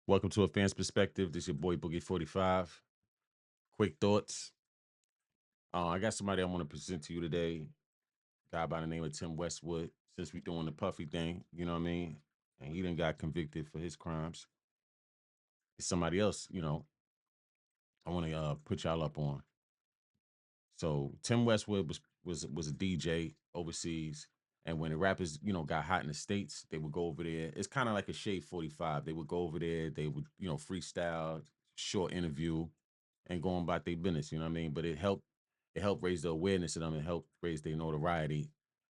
Welcome to A Fan's Perspective. This is your boy Boogie 45. Quick thoughts. I got somebody I want to present to you today. Guy by the name of Tim Westwood. Since we doing the puffy thing, you know what I mean? And he done got convicted for his crimes. It's somebody else, I want to put y'all up on. So Tim Westwood was a DJ overseas. And when the rappers, got hot in the States, they would go over there. It's kind of like a Shade 45. They would go over there, they would, freestyle, short interview, and going about their business, you know what I mean? But it helped raise the awareness of them and helped raise their notoriety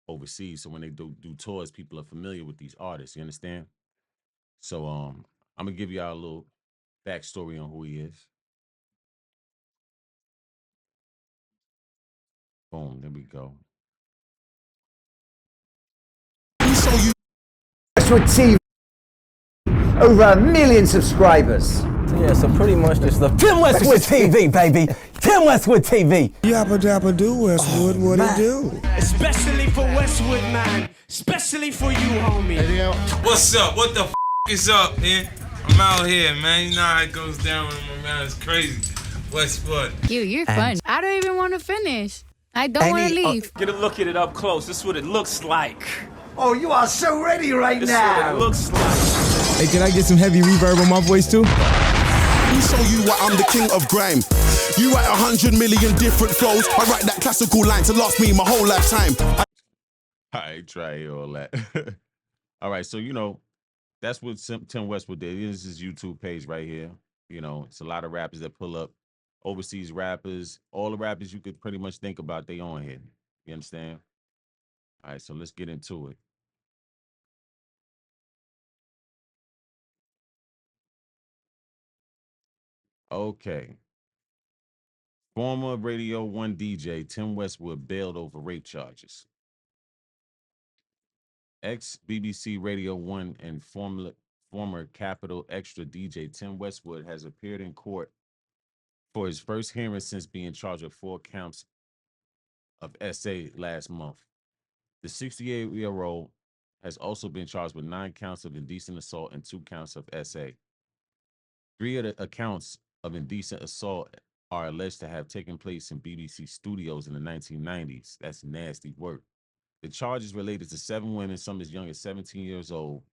overseas. So when they do tours, people are familiar with these artists, you understand? So I'm gonna give y'all a little backstory on who he is. Boom, there we go. Westwood TV, over 1 million subscribers. Yeah, so pretty much just the Tim Westwood TV, baby. Tim Westwood TV. Yappa dabba do Westwood, what it do? Especially for Westwood, man. Especially for you, homie. What's up? What the is up, man? I'm out here, man. You know how it goes down when my man is crazy. Westwood. You're fun. I don't even want to finish. I don't want to leave. Get a look at it up close. This is what it looks like. Oh, you are so ready right This is what now. it looks like. Hey, can I get some heavy reverb on my voice too? Show you why I'm the king of grime. You write 100 million different flows. I write that classical line to last me my whole lifetime. I ain't try to hear all that. All right, so that's what Tim Westwood did. This is his YouTube page right here. It's a lot of rappers that pull up, overseas rappers, all the rappers you could pretty much think about, they on here. You understand? All right, so let's get into it. Okay. Former Radio 1 DJ Tim Westwood bailed over rape charges. Ex-BBC Radio 1 and former Capital Extra DJ Tim Westwood has appeared in court for his first hearing since being charged with 4 counts of SA last month. The 68-year-old has also been charged with 9 counts of indecent assault and 2 counts of SA. 3 of the accounts of indecent assault are alleged to have taken place in BBC studios in the 1990s. That's nasty work. The charges related to 7 women, some as young as 17 years old,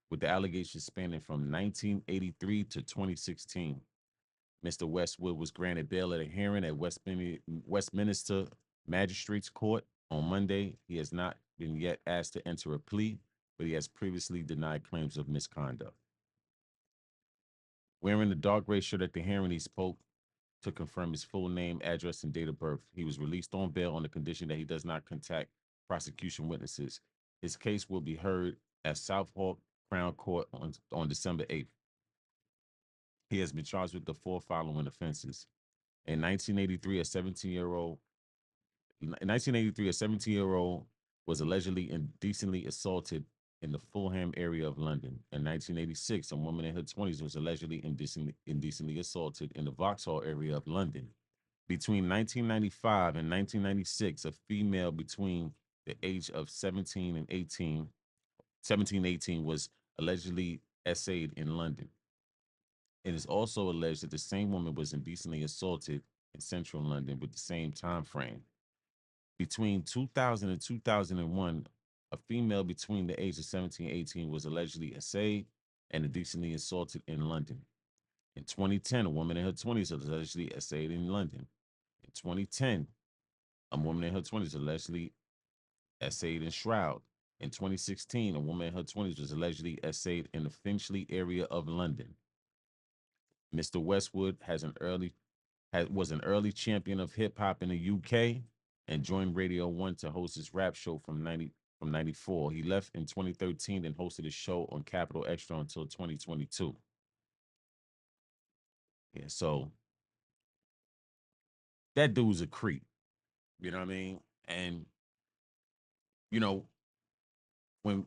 with the allegations spanning from 1983 to 2016. Mr. Westwood was granted bail at a hearing at Westminster Magistrates Court on Monday. He has not been yet asked to enter a plea, but he has previously denied claims of misconduct. Wearing the dark gray shirt at the hearing, he spoke to confirm his full name, address, and date of birth. He was released on bail on the condition that he does not contact prosecution witnesses. His case will be heard at Southwark Crown Court on December 8th. He has been charged with the 4 following offenses. In 1983, a 17-year-old was allegedly indecently assaulted in the Fulham area of London. In 1986, a woman in her 20s was allegedly indecently assaulted in the Vauxhall area of London. Between 1995 and 1996, a female between the age of 17 and 18 was allegedly essayed in London. It is also alleged that the same woman was indecently assaulted in central London with the same time frame. Between 2000 and 2001, a female between the age of 17 and 18 was allegedly essayed and indecently assaulted in London. In 2010, a woman in her 20s was allegedly essayed in London. In 2010, a woman in her 20s allegedly essayed in Shroud. In 2016, a woman in her 20s was allegedly essayed in the Finchley area of London. Mr. Westwood was an early champion of hip hop in the UK and joined Radio 1 to host his rap show from 94. He left in 2013 and hosted his show on Capital Extra until 2022. Yeah, so that dude's a creep. You know what I mean? And you know, when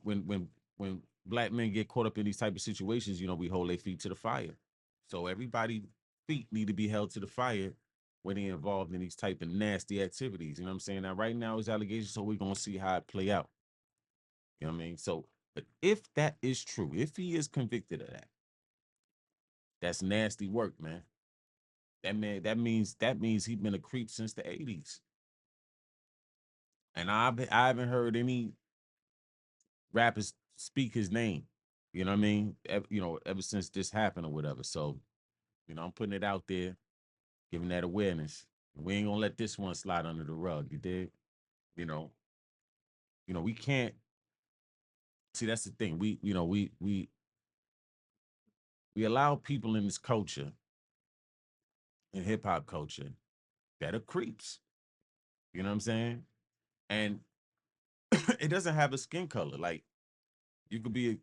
black men get caught up in these type of situations, we hold their feet to the fire. So everybody feet need to be held to the fire when they're involved in these type of nasty activities. You know what I'm saying? Now, right now, it's allegations, so we're gonna see how it play out. You know what I mean? So, but if that is true, if he is convicted of that, That's nasty work, man. That means he's been a creep since the 80s. And I haven't heard any rappers speak his name. You know what I mean? Ever since this happened or whatever. So, I'm putting it out there, giving that awareness. We ain't gonna let this one slide under the rug, you dig? You know, we can't see that's the thing. We allow people in this culture, in hip hop culture, that are creeps. You know what I'm saying? And it doesn't have a skin color. Like you could be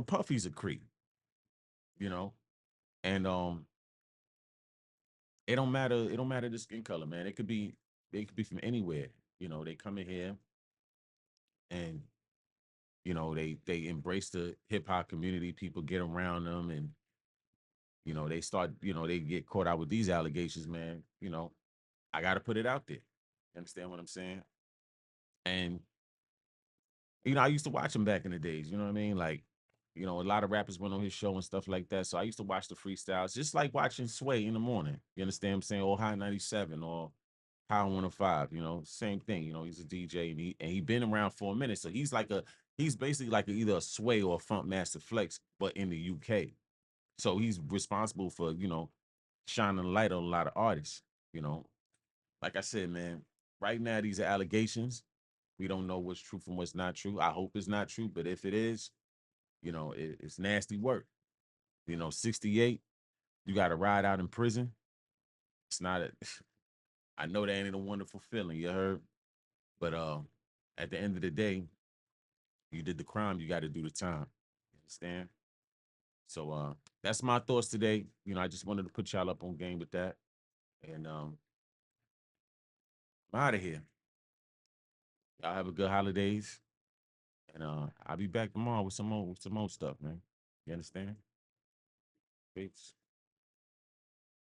Puffy's a creep, you know, and it don't matter the skin color, man. They could be from anywhere. They come in here and they embrace the hip hop community. People get around them and they start, they get caught out with these allegations, man. I gotta put it out there. You understand what I'm saying? And I used to watch him back in the days, you know what I mean? Like, a lot of rappers went on his show and stuff like that. So I used to watch the freestyles, just like watching Sway in the morning. You understand what I'm saying? Or High 97 or High 105, same thing. He's a DJ and he been around for a minute. So he's basically like either a Sway or a Funk Master Flex, but in the UK. So he's responsible for, shining a light on a lot of artists, you know. Like I said, man, right now these are allegations. We don't know what's true from what's not true. I hope it's not true, but if it is, it's nasty work. 68, you got to ride out in prison. It's not a, I know that ain't a wonderful feeling, you heard? But at the end of the day, you did the crime, you got to do the time. You understand? So that's my thoughts today. I just wanted to put y'all up on game with that. And I'm out of here. Y'all have a good holidays. And I'll be back tomorrow with some more stuff, man. You understand? Peace.